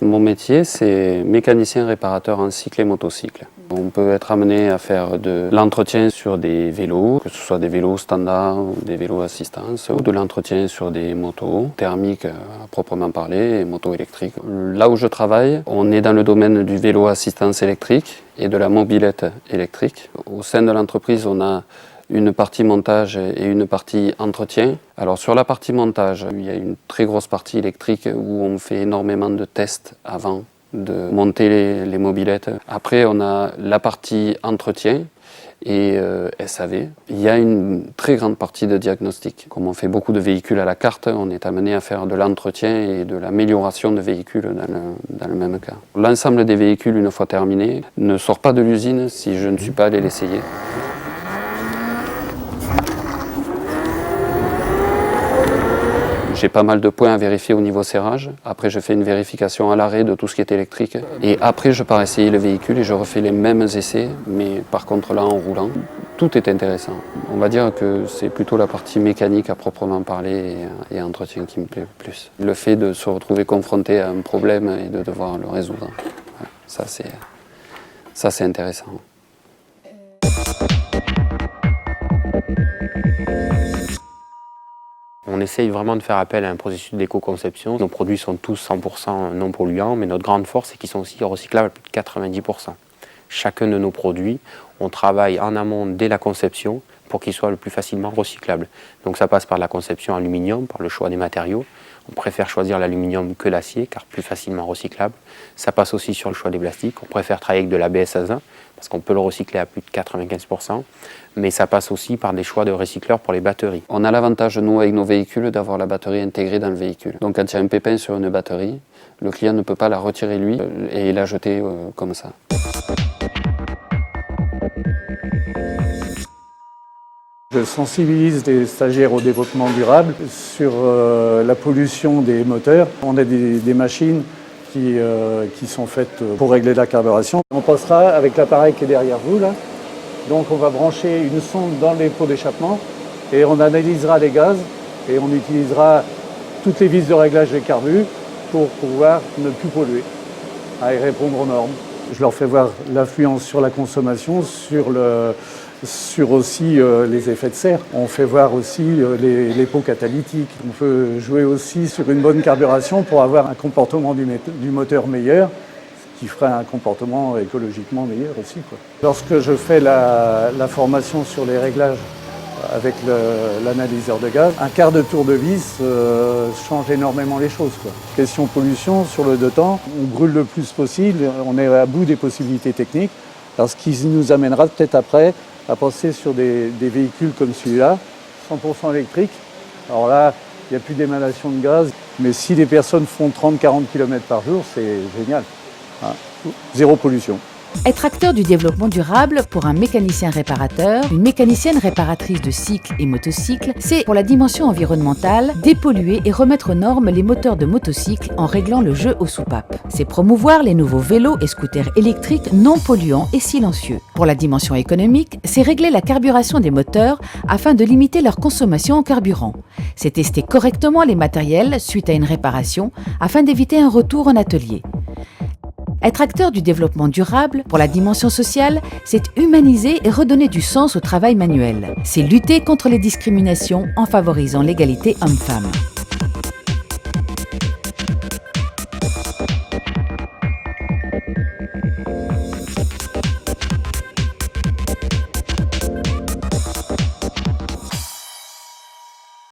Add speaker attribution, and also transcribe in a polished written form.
Speaker 1: Mon métier, c'est mécanicien réparateur en cycle et motocycle. On peut être amené à faire de l'entretien sur des vélos, que ce soit des vélos standards ou des vélos assistance, ou de l'entretien sur des motos thermiques à proprement parler, et motos électriques. Là où je travaille, on est dans le domaine du vélo assistance électrique et de la mobilette électrique. Au sein de l'entreprise, on a une partie montage et une partie entretien. Alors sur la partie montage, il y a une très grosse partie électrique où on fait énormément de tests avant de monter les mobilettes. Après, on a la partie entretien et SAV. Il y a une très grande partie de diagnostic. Comme on fait beaucoup de véhicules à la carte, on est amené à faire de l'entretien et de l'amélioration de véhicules dans le même cas. L'ensemble des véhicules, une fois terminé, ne sort pas de l'usine si je ne suis pas allé l'essayer. J'ai pas mal de points à vérifier au niveau serrage. Après, je fais une vérification à l'arrêt de tout ce qui est électrique. Et après, je pars essayer le véhicule et je refais les mêmes essais, mais par contre là, en roulant. Tout est intéressant. On va dire que c'est plutôt la partie mécanique à proprement parler et entretien qui me plaît le plus. Le fait de se retrouver confronté à un problème et de devoir le résoudre, ouais, ça c'est intéressant.
Speaker 2: On essaye vraiment de faire appel à un processus d'éco-conception. Nos produits sont tous 100% non polluants, mais notre grande force, c'est qu'ils sont aussi recyclables à plus de 90%. Chacun de nos produits, on travaille en amont dès la conception pour qu'ils soient le plus facilement recyclables. Donc ça passe par la conception aluminium, par le choix des matériaux. On préfère choisir l'aluminium que l'acier, car plus facilement recyclable. Ça passe aussi sur le choix des plastiques. On préfère travailler avec de l'ABS azote, parce qu'on peut le recycler à plus de 95%. Mais ça passe aussi par des choix de recycleurs pour les batteries. On a l'avantage, nous, avec nos véhicules, d'avoir la batterie intégrée dans le véhicule. Donc quand il y a un pépin sur une batterie, le client ne peut pas la retirer lui et la jeter comme ça.
Speaker 3: Je sensibilise les stagiaires au développement durable sur la pollution des moteurs. On a des machines qui sont faites pour régler la carburation. On passera avec l'appareil qui est derrière vous là. Donc on va brancher une sonde dans les pots d'échappement et on analysera les gaz et on utilisera toutes les vis de réglage des carbus pour pouvoir ne plus polluer et répondre aux normes. Je leur fais voir l'influence sur la consommation, sur aussi les effets de serre. On fait voir aussi les pots catalytiques. On peut jouer aussi sur une bonne carburation pour avoir un comportement du moteur meilleur, ce qui ferait un comportement écologiquement meilleur aussi, quoi. Lorsque je fais la formation sur les réglages avec l'analyseur de gaz, un quart de tour de vis change énormément les choses, quoi. Question pollution, sur le 2 temps, on brûle le plus possible, on est à bout des possibilités techniques, alors ce qui nous amènera peut-être après à passer sur des véhicules comme celui-là, 100% électrique. Alors là, il n'y a plus d'émanation de gaz, mais si les personnes font 30-40 km par jour, c'est génial. Hein. Zéro pollution.
Speaker 4: Être acteur du développement durable pour un mécanicien réparateur, une mécanicienne réparatrice de cycles et motocycles, c'est pour la dimension environnementale, dépolluer et remettre aux normes les moteurs de motocycles en réglant le jeu aux soupapes. C'est promouvoir les nouveaux vélos et scooters électriques non polluants et silencieux. Pour la dimension économique, c'est régler la carburation des moteurs afin de limiter leur consommation en carburant. C'est tester correctement les matériels suite à une réparation afin d'éviter un retour en atelier. Être acteur du développement durable, pour la dimension sociale, c'est humaniser et redonner du sens au travail manuel. C'est lutter contre les discriminations en favorisant l'égalité homme-femme.